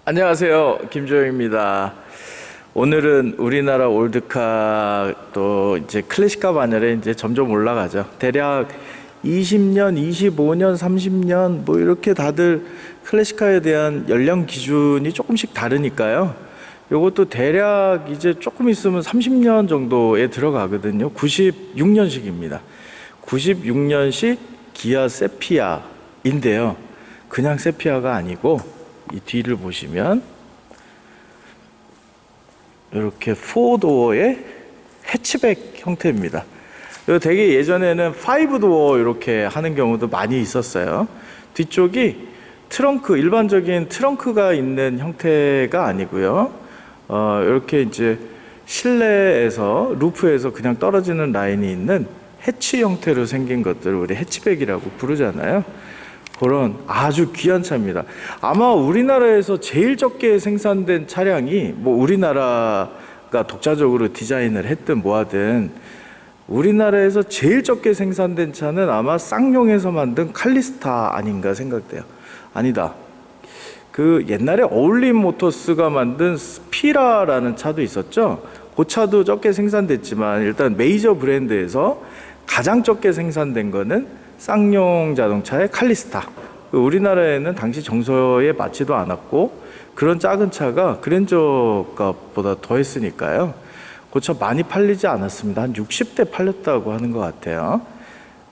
안녕하세요, 김조영입니다. 오늘은 우리나라 올드카 또 이제 클래식카 반열에 이제 점점 올라가죠. 대략 20년, 25년, 30년 뭐 이렇게 다들 클래식카에 대한 연령 기준이 조금씩 다르니까요. 요것도 대략 이제 조금 있으면 30년 정도에 들어가거든요. 96년식입니다. 96년식 기아 세피아인데요. 그냥 세피아가 아니고 이 뒤를 보시면 이렇게 4도어의 해치백 형태입니다. 되게 예전에는 5도어 이렇게 하는 경우도 많이 있었어요. 뒤쪽이 트렁크, 일반적인 트렁크가 있는 형태가 아니고요. 이렇게 이제 실내에서 루프에서 그냥 떨어지는 라인이 있는 해치 형태로 생긴 것들을 우리 해치백이라고 부르잖아요. 그런 아주 귀한 차입니다. 아마 우리나라에서 제일 적게 생산된 차량이 뭐 우리나라가 독자적으로 디자인을 했든 뭐하든 우리나라에서 제일 적게 생산된 차는 아마 쌍용에서 만든 칼리스타 아닌가 생각돼요. 아니다. 그 옛날에 어울림 모터스가 만든 스피라라는 차도 있었죠. 그 차도 적게 생산됐지만 일단 메이저 브랜드에서 가장 적게 생산된 거는 쌍용 자동차의 칼리스타. 우리나라에는 당시 정서에 맞지도 않았고 그런 작은 차가 그랜저값보다 더 했으니까요. 그 차 많이 팔리지 않았습니다. 한 60대 팔렸다고 하는 것 같아요.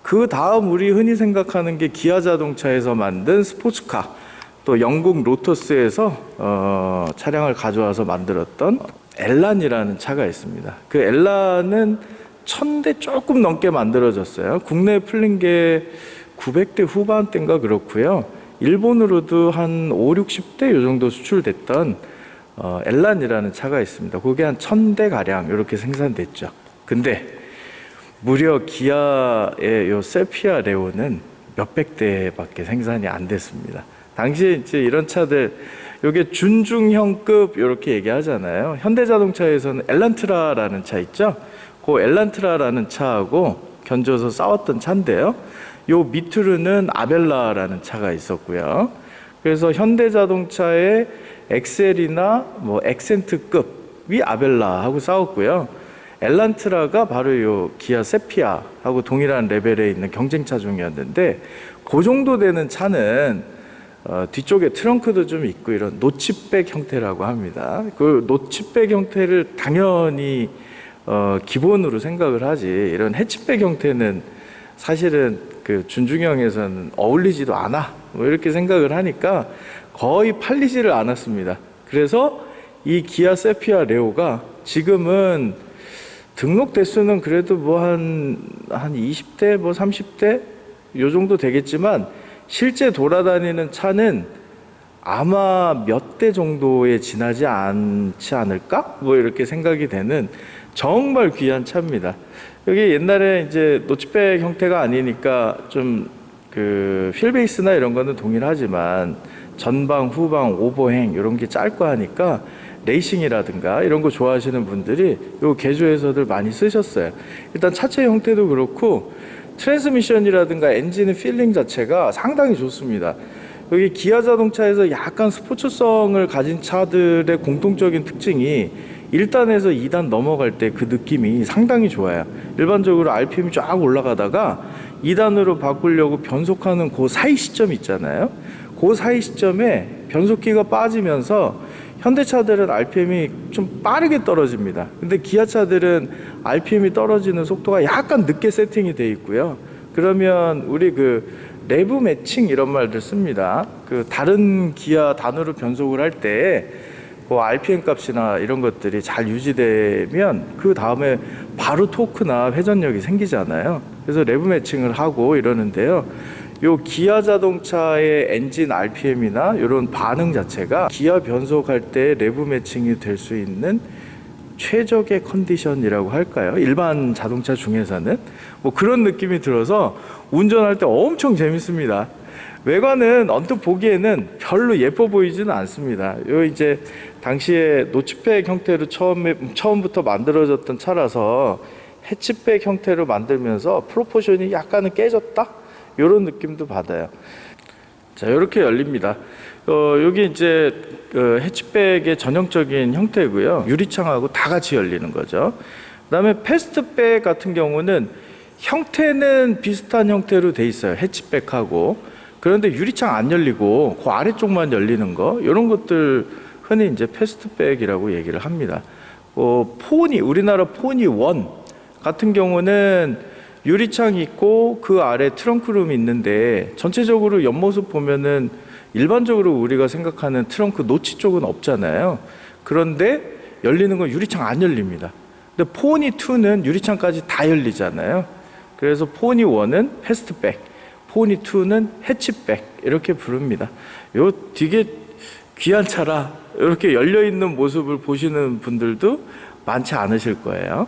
그 다음 우리 흔히 생각하는 게 기아 자동차에서 만든 스포츠카, 또 영국 로터스에서 차량을 가져와서 만들었던 엘란이라는 차가 있습니다. 그 엘란은 1000대 조금 넘게 만들어졌어요. 국내에 풀린 게 900대 후반대인가 그렇고요. 일본으로도 한 5, 60대 요 정도 수출됐던 엘란이라는 차가 있습니다. 그게 한 1000대 가량 이렇게 생산됐죠. 근데 무려 기아의 요 세피아 레오는 몇백 대밖에 생산이 안 됐습니다. 당시에 이제 이런 차들 요게 준중형급 이렇게 얘기하잖아요. 현대자동차에서는 엘란트라라는 차 있죠. 그 엘란트라라는 차하고 견줘서 싸웠던 차인데요. 요 밑으로는 아벨라라는 차가 있었고요. 그래서 현대자동차의 엑셀이나 뭐 엑센트급이 아벨라하고 싸웠고요. 엘란트라가 바로 요 기아 세피아하고 동일한 레벨에 있는 경쟁차 중이었는데 그 정도 되는 차는 뒤쪽에 트렁크도 좀 있고 이런 노치백 형태라고 합니다. 그 노치백 형태를 당연히 기본으로 생각을 하지 이런 해치백 형태는 사실은 그 준중형에서는 어울리지도 않아 뭐 이렇게 생각을 하니까 거의 팔리지를 않았습니다. 그래서 이 기아 세피아 레오가 지금은 등록 대수는 그래도 뭐 한 20대 뭐 30대 요 정도 되겠지만 실제 돌아다니는 차는 아마 몇 대 정도에 지나지 않지 않을까? 뭐 이렇게 생각이 되는 정말 귀한 차입니다. 여기 옛날에 이제 노치백 형태가 아니니까 좀 그 휠베이스나 이런 거는 동일하지만 전방, 후방, 오버행 이런 게 짧고 하니까 레이싱이라든가 이런 거 좋아하시는 분들이 요 개조해서들 많이 쓰셨어요. 일단 차체 형태도 그렇고 트랜스미션이라든가 엔진의 필링 자체가 상당히 좋습니다. 여기 기아 자동차에서 약간 스포츠성을 가진 차들의 공통적인 특징이 1단에서 2단 넘어갈 때 그 느낌이 상당히 좋아요. 일반적으로 RPM이 쫙 올라가다가 2단으로 바꾸려고 변속하는 그 사이 시점 있잖아요. 그 사이 시점에 변속기가 빠지면서 현대차들은 RPM이 좀 빠르게 떨어집니다. 근데 기아차들은 RPM이 떨어지는 속도가 약간 늦게 세팅이 돼 있고요. 그러면 우리 그 레브 매칭 이런 말들 씁니다. 그 다른 기아 단으로 변속을 할 때 그 RPM 값이나 이런 것들이 잘 유지되면 그 다음에 바로 토크나 회전력이 생기잖아요. 그래서 레브 매칭을 하고 이러는데요. 요 기아 자동차의 엔진 RPM이나 이런 반응 자체가 기아 변속할 때 레브 매칭이 될 수 있는 최적의 컨디션이라고 할까요? 일반 자동차 중에서는 뭐 그런 느낌이 들어서 운전할 때 엄청 재밌습니다. 외관은 언뜻 보기에는 별로 예뻐 보이지는 않습니다. 요 이제 당시에 노치백 형태로 처음부터 만들어졌던 차라서 해치백 형태로 만들면서 프로포션이 약간은 깨졌다? 이런 느낌도 받아요. 자, 이렇게 열립니다. 여기 이제 해치백의 전형적인 형태고요. 유리창하고 다 같이 열리는 거죠. 그다음에 패스트백 같은 경우는 형태는 비슷한 형태로 돼 있어요. 해치백하고. 그런데 유리창 안 열리고 그 아래쪽만 열리는 거, 이런 것들 흔히 이제 패스트백이라고 얘기를 합니다. 포니, 우리나라 포니 1 같은 경우는 유리창이 있고 그 아래 트렁크룸이 있는데 전체적으로 옆모습 보면은 일반적으로 우리가 생각하는 트렁크 노치 쪽은 없잖아요. 그런데 열리는 건 유리창 안 열립니다. 근데 포니 2는 유리창까지 다 열리잖아요. 그래서 포니 1은 패스트백, 포니 2는 해치백 이렇게 부릅니다. 요 되게 귀한 차라 이렇게 열려있는 모습을 보시는 분들도 많지 않으실 거예요.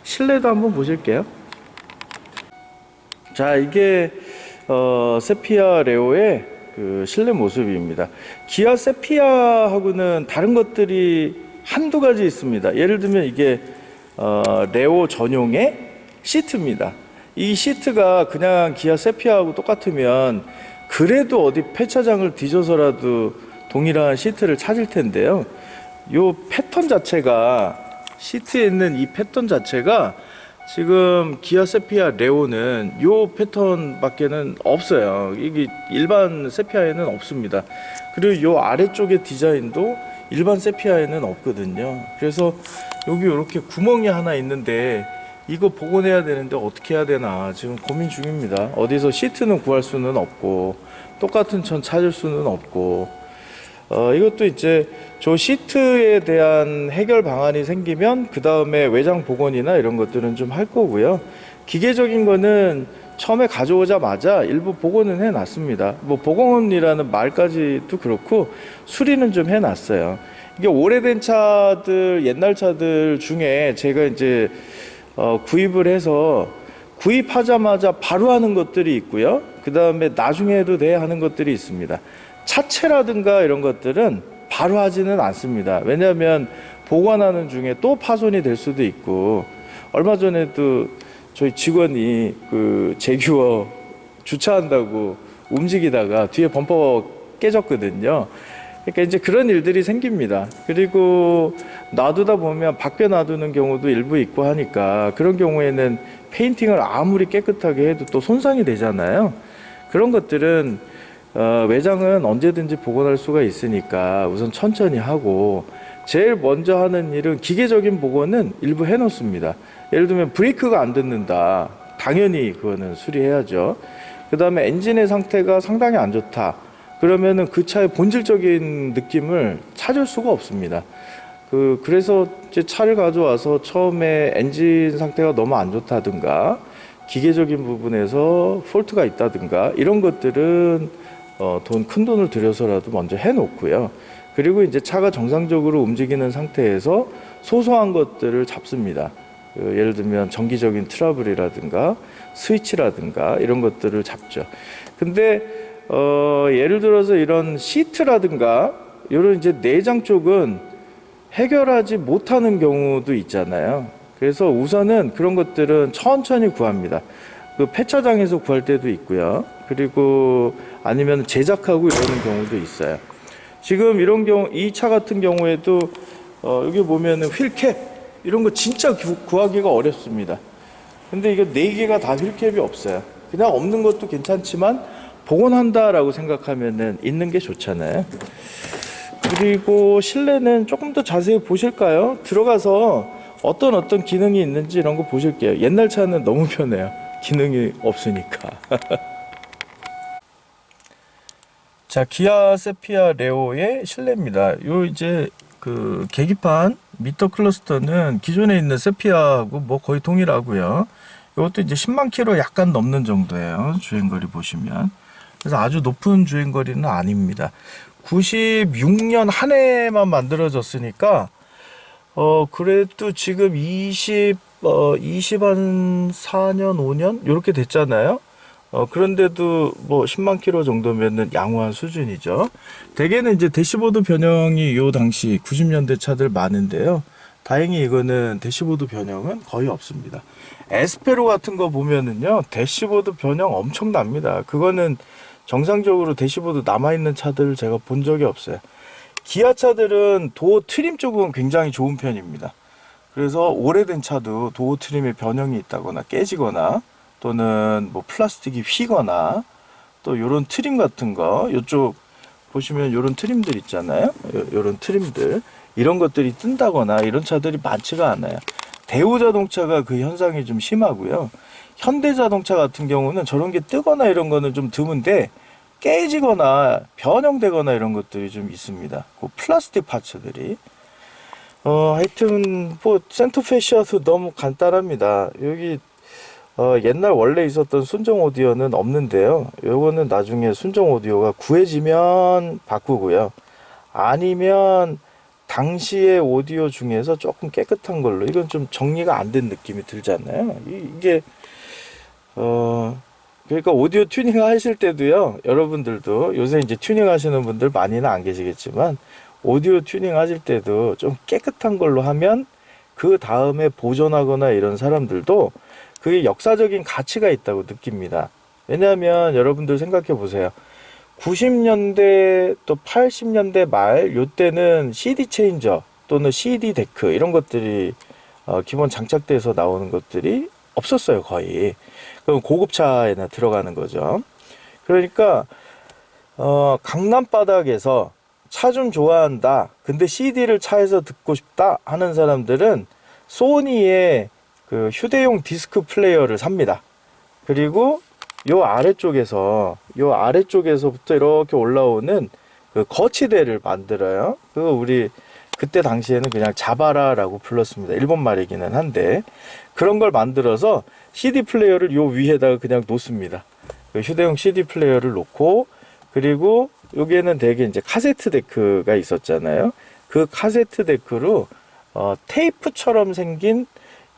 실내도 한번 보실게요. 자, 이게 세피야 레오의 그 실내 모습입니다. 기아 세피야하고는 다른 것들이 한두 가지 있습니다. 예를 들면 이게 레오 전용의 시트입니다. 이 시트가 그냥 기아 세피야하고 똑같으면 그래도 어디 폐차장을 뒤져서라도 동일한 시트를 찾을 텐데요. 요 패턴 자체가, 시트에 있는 이 패턴 자체가 지금 기아 세피야 레오는 요 패턴밖에는 없어요. 이게 일반 세피야에는 없습니다. 그리고 요 아래쪽의 디자인도 일반 세피야에는 없거든요. 그래서 여기 이렇게 구멍이 하나 있는데 이거 복원해야 되는데 어떻게 해야 되나 지금 고민 중입니다. 어디서 시트는 구할 수는 없고 똑같은 천 찾을 수는 없고, 이것도 이제 저 시트에 대한 해결 방안이 생기면 그 다음에 외장 복원이나 이런 것들은 좀 할 거고요. 기계적인 거는 처음에 가져오자마자 일부 복원은 해놨습니다. 뭐 복원이라는 말까지도 그렇고 수리는 좀 해놨어요. 이게 오래된 차들, 옛날 차들 중에 제가 이제 구입을 해서 구입하자마자 바로 하는 것들이 있고요. 그 다음에 나중에 해도 돼 하는 것들이 있습니다. 차체라든가 이런 것들은 바로 하지는 않습니다. 왜냐하면 보관하는 중에 또 파손이 될 수도 있고, 얼마 전에도 저희 직원이 그 제규어 주차한다고 움직이다가 뒤에 범퍼 깨졌거든요. 그러니까 이제 그런 일들이 생깁니다. 그리고 놔두다 보면 밖에 놔두는 경우도 일부 있고 하니까 그런 경우에는 페인팅을 아무리 깨끗하게 해도 또 손상이 되잖아요. 그런 것들은 외장은 언제든지 복원할 수가 있으니까 우선 천천히 하고, 제일 먼저 하는 일은 기계적인 복원은 일부 해놓습니다. 예를 들면 브레이크가 안 듣는다, 당연히 그거는 수리해야죠. 그 다음에 엔진의 상태가 상당히 안 좋다, 그러면은 그 차의 본질적인 느낌을 찾을 수가 없습니다. 그래서 이제 차를 가져와서 처음에 엔진 상태가 너무 안 좋다든가 기계적인 부분에서 폴트가 있다든가 이런 것들은 큰 돈을 들여서라도 먼저 해놓고요. 그리고 이제 차가 정상적으로 움직이는 상태에서 소소한 것들을 잡습니다. 예를 들면 정기적인 트러블이라든가 스위치라든가 이런 것들을 잡죠. 근데 예를 들어서 이런 시트라든가 이런 이제 내장 쪽은 해결하지 못하는 경우도 있잖아요. 그래서 우선은 그런 것들은 천천히 구합니다. 그 폐차장에서 구할 때도 있고요. 그리고 아니면 제작하고 이러는 경우도 있어요. 지금 이런 경우, 이 차 같은 경우에도 여기 보면은 휠캡 이런 거 진짜 구하기가 어렵습니다. 근데 이거 4개가 다 휠캡이 없어요. 그냥 없는 것도 괜찮지만 복원한다라고 생각하면은 있는 게 좋잖아요. 그리고 실내는 조금 더 자세히 보실까요? 들어가서 어떤 기능이 있는지 이런 거 보실게요. 옛날 차는 너무 편해요. 기능이 없으니까. 자, 기아 세피야 레오의 실내입니다. 요 이제 그 계기판 미터 클러스터는 기존에 있는 세피야하고 뭐 거의 동일하고요. 이것도 이제 10만 킬로 약간 넘는 정도예요. 주행거리 보시면. 그래서 아주 높은 주행거리는 아닙니다. 96년 한 해만 만들어졌으니까 그래도 지금 24년 5년 이렇게 됐잖아요. 그런데도 뭐 10만 킬로 정도면은 양호한 수준이죠. 대개는 이제 대시보드 변형이 요 당시 90년대 차들 많은데요. 다행히 이거는 대시보드 변형은 거의 없습니다. 에스페로 같은 거 보면은요, 대시보드 변형 엄청납니다. 그거는 정상적으로 대시보드 남아있는 차들을 제가 본 적이 없어요. 기아 차들은 도어 트림 쪽은 굉장히 좋은 편입니다. 그래서 오래된 차도 도어 트림에 변형이 있다거나 깨지거나 또는 뭐 플라스틱이 휘거나 또 요런 트림 같은 거, 요쪽 보시면 요런 트림들 있잖아요. 요런 트림들, 이런 것들이 뜬다거나 이런 차들이 많지가 않아요. 대우자동차가 그 현상이 좀 심하고요. 현대자동차 같은 경우는 저런 게 뜨거나 이런 거는 좀 드문데 깨지거나 변형되거나 이런 것들이 좀 있습니다. 그 플라스틱 파츠들이. 하여튼 뭐 센터페 시아도 너무 간단합니다. 여기 옛날 원래 있었던 순정 오디오는 없는데요. 요거는 나중에 순정 오디오가 구해지면 바꾸고요. 아니면 당시의 오디오 중에서 조금 깨끗한 걸로, 이건 좀 정리가 안 된 느낌이 들잖아요. 이게 그러니까 오디오 튜닝 하실 때도요, 여러분들도 요새 이제 튜닝 하시는 분들 많이는 안 계시겠지만 오디오 튜닝 하실 때도 좀 깨끗한 걸로 하면 그 다음에 보존하거나 이런 사람들도 그게 역사적인 가치가 있다고 느낍니다. 왜냐하면 여러분들 생각해 보세요. 90년대 또 80년대 말 요때는 CD 체인저 또는 CD 데크 이런 것들이 기본 장착돼서 나오는 것들이 없었어요, 거의. 그럼 고급차에나 들어가는 거죠. 그러니까 강남 바닥에서 차 좀 좋아한다, 근데 CD를 차에서 듣고 싶다 하는 사람들은 소니의 그 휴대용 디스크 플레이어를 삽니다. 그리고 요 아래쪽에서부터 이렇게 올라오는 그 거치대를 만들어요. 그거 우리 그때 당시에는 그냥 자바라라고 불렀습니다. 일본 말이기는 한데, 그런 걸 만들어서 CD 플레이어를 요 위에다가 그냥 놓습니다. 그 휴대용 CD 플레이어를 놓고, 그리고 여기에는 되게 이제 카세트 데크가 있었잖아요. 그 카세트 데크로 테이프처럼 생긴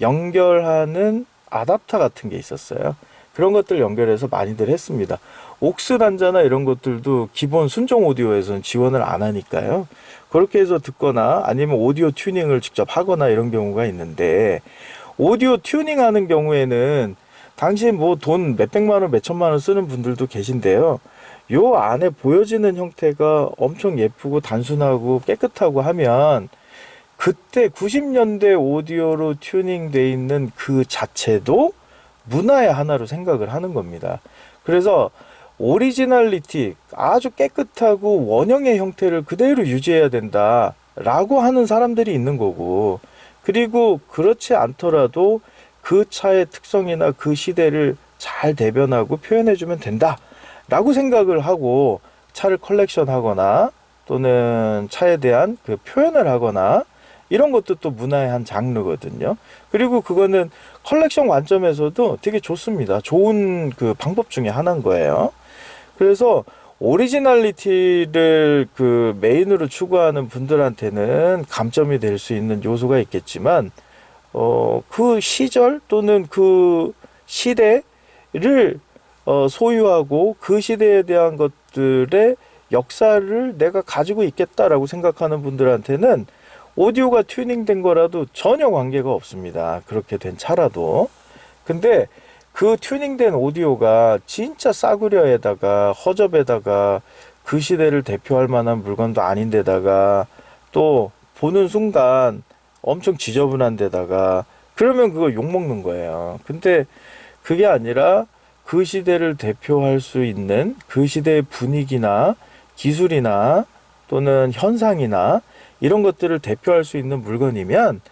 연결하는 아답터 같은 게 있었어요. 그런 것들 연결해서 많이들 했습니다. 옥스 단자나 이런 것들도 기본 순정 오디오에서는 지원을 안 하니까요. 그렇게 해서 듣거나 아니면 오디오 튜닝을 직접 하거나 이런 경우가 있는데, 오디오 튜닝 하는 경우에는 당시 뭐 돈 몇백만 원, 몇천만 원 쓰는 분들도 계신데요. 요 안에 보여지는 형태가 엄청 예쁘고 단순하고 깨끗하고 하면 그때 90년대 오디오로 튜닝돼 있는 그 자체도 문화의 하나로 생각을 하는 겁니다. 그래서 오리지널리티, 아주 깨끗하고 원형의 형태를 그대로 유지해야 된다 라고 하는 사람들이 있는 거고, 그리고 그렇지 않더라도 그 차의 특성이나 그 시대를 잘 대변하고 표현해주면 된다 라고 생각을 하고 차를 컬렉션하거나 또는 차에 대한 그 표현을 하거나 이런 것도 또 문화의 한 장르거든요. 그리고 그거는 컬렉션 관점에서도 되게 좋습니다. 좋은 그 방법 중에 하나인 거예요. 그래서 오리지널리티를 그 메인으로 추구하는 분들한테는 감점이 될 수 있는 요소가 있겠지만, 그 시절 또는 그 시대를 소유하고 그 시대에 대한 것들의 역사를 내가 가지고 있겠다라고 생각하는 분들한테는 오디오가 튜닝된 거라도 전혀 관계가 없습니다. 그렇게 된 차라도. 근데 그 튜닝된 오디오가 진짜 싸구려에다가 허접에다가 그 시대를 대표할 만한 물건도 아닌데다가 또 보는 순간 엄청 지저분한 데다가, 그러면 그거 욕먹는 거예요. 근데 그게 아니라 그 시대를 대표할 수 있는 그 시대의 분위기나 기술이나 또는 현상이나 이런 것들을 대표할 수 있는 물건이면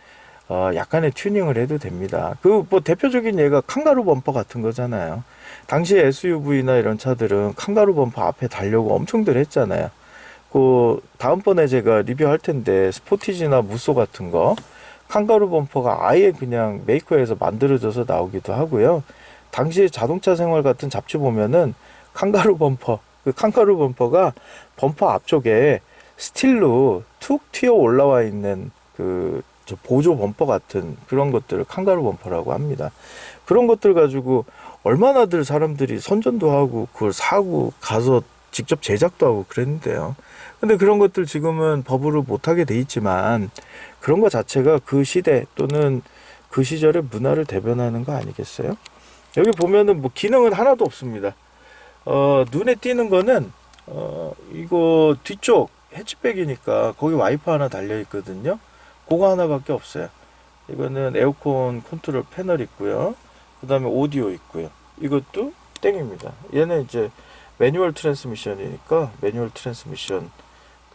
약간의 튜닝을 해도 됩니다. 그 뭐 대표적인 예가 칸가루 범퍼 같은 거잖아요. 당시 SUV나 이런 차들은 칸가루 범퍼 앞에 달려고 엄청들 했잖아요. 그 다음번에 제가 리뷰할 텐데 스포티지나 무쏘 같은 거 칸가루 범퍼가 아예 그냥 메이커에서 만들어져서 나오기도 하고요. 당시 자동차 생활 같은 잡지 보면은 칸가루 범퍼, 그 칸가루 범퍼가 범퍼 앞쪽에 스틸로 툭 튀어 올라와 있는 그 보조 범퍼 같은 그런 것들을 칸가루 범퍼라고 합니다. 그런 것들 가지고 얼마나들 사람들이 선전도 하고 그걸 사고 가서 직접 제작도 하고 그랬는데요. 근데 그런 것들 지금은 법으로 못하게 돼 있지만 그런 것 자체가 그 시대 또는 그 시절의 문화를 대변하는 거 아니겠어요? 여기 보면은 뭐 기능은 하나도 없습니다. 눈에 띄는 거는 이거 뒤쪽 해치백이니까 거기 와이퍼 하나 달려 있거든요. 그거 하나밖에 없어요. 이거는 에어컨 컨트롤 패널 있고요. 그 다음에 오디오 있고요. 이것도 땡입니다. 얘는 이제 매뉴얼 트랜스미션이니까 매뉴얼 트랜스미션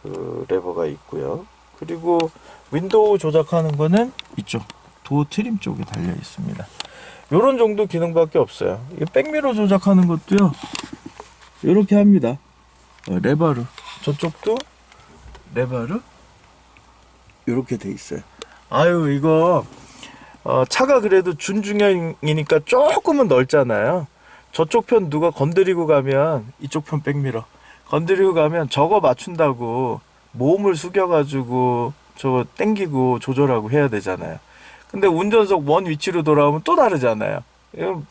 그 레버가 있고요. 그리고 윈도우 조작하는 거는 이쪽 도어 트림 쪽에 달려 있습니다. 요런 정도 기능밖에 없어요. 이 백미러 조작하는 것도요, 이렇게 합니다. 레버로. 저쪽도 레버로 이렇게 돼 있어요. 아유, 이거 차가 그래도 준중형이니까 조금은 넓잖아요. 저쪽 편 누가 건드리고 가면, 이쪽 편 백미러 건드리고 가면 저거 맞춘다고 몸을 숙여가지고 저거 땡기고 조절하고 해야 되잖아요. 근데 운전석 원 위치로 돌아오면 또 다르잖아요.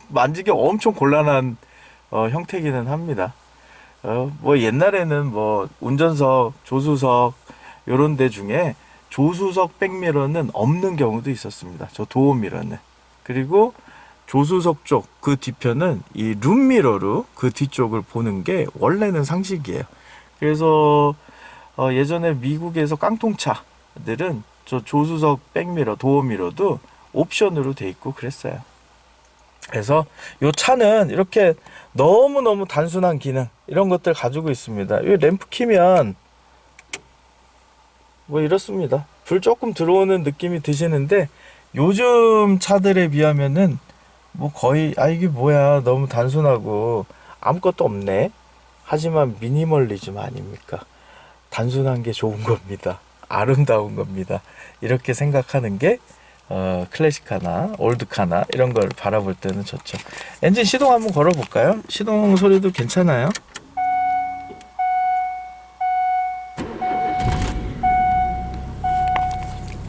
만지기 엄청 곤란한 형태기는 합니다. 뭐 옛날에는 뭐 운전석, 조수석 요런 데 중에 조수석 백미러는 없는 경우도 있었습니다. 저 도어미러는. 그리고 조수석 쪽 그 뒤편은 이 룸미러로 그 뒤쪽을 보는 게 원래는 상식이에요. 그래서 예전에 미국에서 깡통차들은 저 조수석 백미러, 도어미러도 옵션으로 돼 있고 그랬어요. 그래서 이 차는 이렇게 너무너무 단순한 기능 이런 것들 가지고 있습니다. 이 램프 키면 뭐 이렇습니다. 불 조금 들어오는 느낌이 드시는데 요즘 차들에 비하면은 뭐 거의 이게 뭐야 너무 단순하고 아무것도 없네. 하지만 미니멀리즘 아닙니까? 단순한 게 좋은 겁니다. 아름다운 겁니다. 이렇게 생각하는 게 클래식카나 올드카나 이런 걸 바라볼 때는 좋죠. 엔진 시동 한번 걸어볼까요? 시동 소리도 괜찮아요.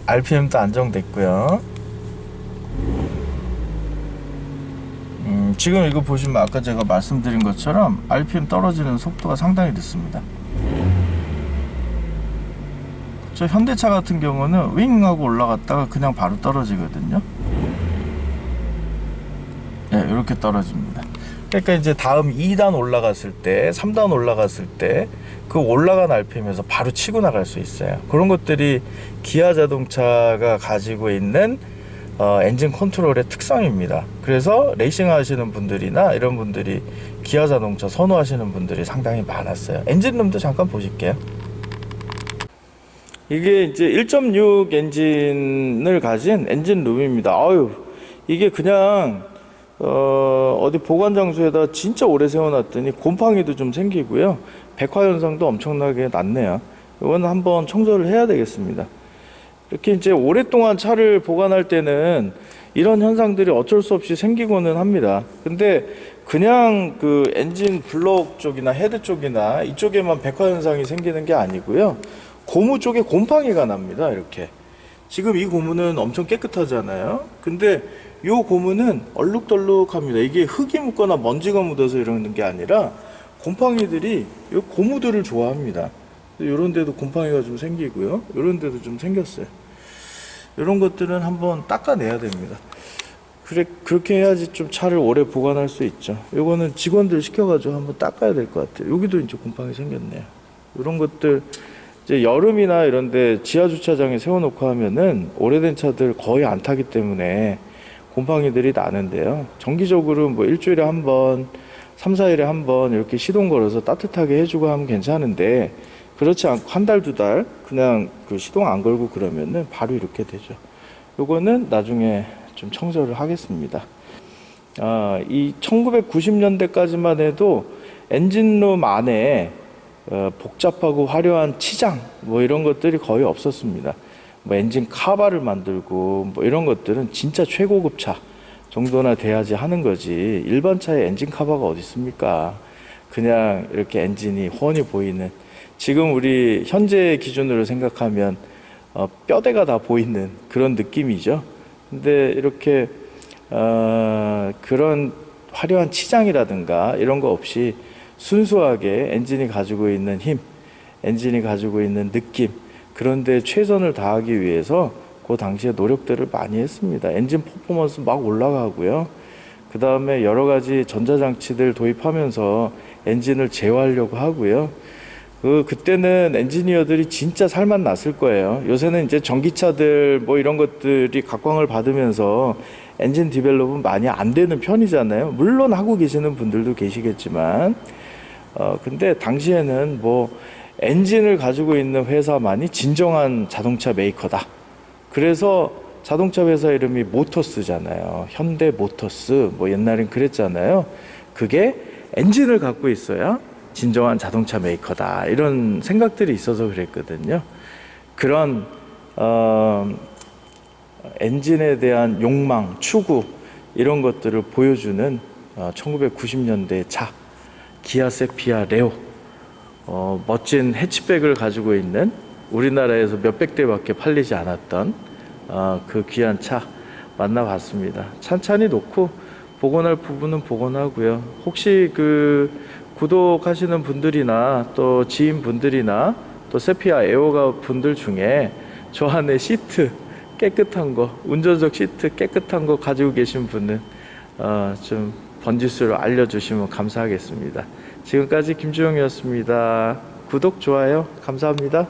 RPM도 안정됐고요. 지금 이거 보시면 아까 제가 말씀드린 것처럼 RPM 떨어지는 속도가 상당히 늦습니다. 저 현대차 같은 경우는 윙 하고 올라갔다가 그냥 바로 떨어지거든요. 네, 이렇게 떨어집니다. 그러니까 이제 다음 2단 올라갔을 때, 3단 올라갔을 때 그 올라간 RPM에서 바로 치고 나갈 수 있어요. 그런 것들이 기아 자동차가 가지고 있는 엔진 컨트롤의 특성입니다. 그래서 레이싱 하시는 분들이나 이런 분들이 기아 자동차 선호하시는 분들이 상당히 많았어요. 엔진룸도 잠깐 보실게요. 이게 이제 1.6 엔진을 가진 엔진룸입니다. 아유, 이게 그냥 어디 보관 장소에다 진짜 오래 세워놨더니 곰팡이도 좀 생기고요. 백화 현상도 엄청나게 났네요. 이건 한번 청소를 해야 되겠습니다. 이렇게 이제 오랫동안 차를 보관할 때는 이런 현상들이 어쩔 수 없이 생기고는 합니다. 근데 그냥 그 엔진 블록 쪽이나 헤드 쪽이나 이쪽에만 백화 현상이 생기는 게 아니고요. 고무 쪽에 곰팡이가 납니다. 이렇게. 지금 이 고무는 엄청 깨끗하잖아요. 근데 이 고무는 얼룩덜룩합니다. 이게 흙이 묻거나 먼지가 묻어서 이러는 게 아니라 곰팡이들이 이 고무들을 좋아합니다. 이런 데도 곰팡이가 좀 생기고요. 이런 데도 좀 생겼어요. 이런 것들은 한번 닦아내야 됩니다. 그렇게 해야지 좀 차를 오래 보관할 수 있죠. 이거는 직원들 시켜가지고 한번 닦아야 될 것 같아요. 여기도 이제 곰팡이 생겼네요. 이런 것들 이제 여름이나 이런데 지하 주차장에 세워놓고 하면은 오래된 차들 거의 안 타기 때문에 곰팡이들이 나는데요. 정기적으로 뭐 일주일에 한 번, 3, 4일에 한 번 이렇게 시동 걸어서 따뜻하게 해주고 하면 괜찮은데 그렇지 않고 한 달, 두 달 그냥 그 시동 안 걸고 그러면은 바로 이렇게 되죠. 요거는 나중에 좀 청소를 하겠습니다. 이 1990년대까지만 해도 엔진룸 안에 복잡하고 화려한 치장 뭐 이런 것들이 거의 없었습니다. 뭐 엔진 카바를 만들고 뭐 이런 것들은 진짜 최고급 차 정도나 돼야지 하는 거지. 일반 차에 엔진 카바가 어디 있습니까? 그냥 이렇게 엔진이 훤히 보이는, 지금 우리 현재 기준으로 생각하면 뼈대가 다 보이는 그런 느낌이죠. 근데 이렇게 그런 화려한 치장이라든가 이런 거 없이 순수하게 엔진이 가지고 있는 힘, 엔진이 가지고 있는 느낌, 그런데 최선을 다하기 위해서 그 당시에 노력들을 많이 했습니다. 엔진 퍼포먼스 막 올라가고요. 그 다음에 여러 가지 전자장치들 도입하면서 엔진을 제어하려고 하고요. 그때는 엔지니어들이 진짜 살만 났을 거예요. 요새는 이제 전기차들 뭐 이런 것들이 각광을 받으면서 엔진 디벨롭은 많이 안 되는 편이잖아요. 물론 하고 계시는 분들도 계시겠지만, 근데 당시에는 뭐 엔진을 가지고 있는 회사만이 진정한 자동차 메이커다. 그래서 자동차 회사 이름이 모터스잖아요. 현대 모터스, 뭐 옛날엔 그랬잖아요. 그게 엔진을 갖고 있어야 진정한 자동차 메이커다, 이런 생각들이 있어서 그랬거든요. 그런 엔진에 대한 욕망, 추구, 이런 것들을 보여주는 1990년대 차 기아 세피아 레오, 멋진 해치백을 가지고 있는, 우리나라에서 몇백 대밖에 팔리지 않았던 그 귀한 차 만나봤습니다. 찬찬히 놓고 복원할 부분은 복원하고요. 혹시 구독하시는 분들이나 또 지인분들이나 또 세피아 에어가 분들 중에 저 안에 시트 깨끗한 거, 운전석 시트 깨끗한 거 가지고 계신 분은 좀 번지수를 알려주시면 감사하겠습니다. 지금까지 김주영이었습니다. 구독, 좋아요 감사합니다.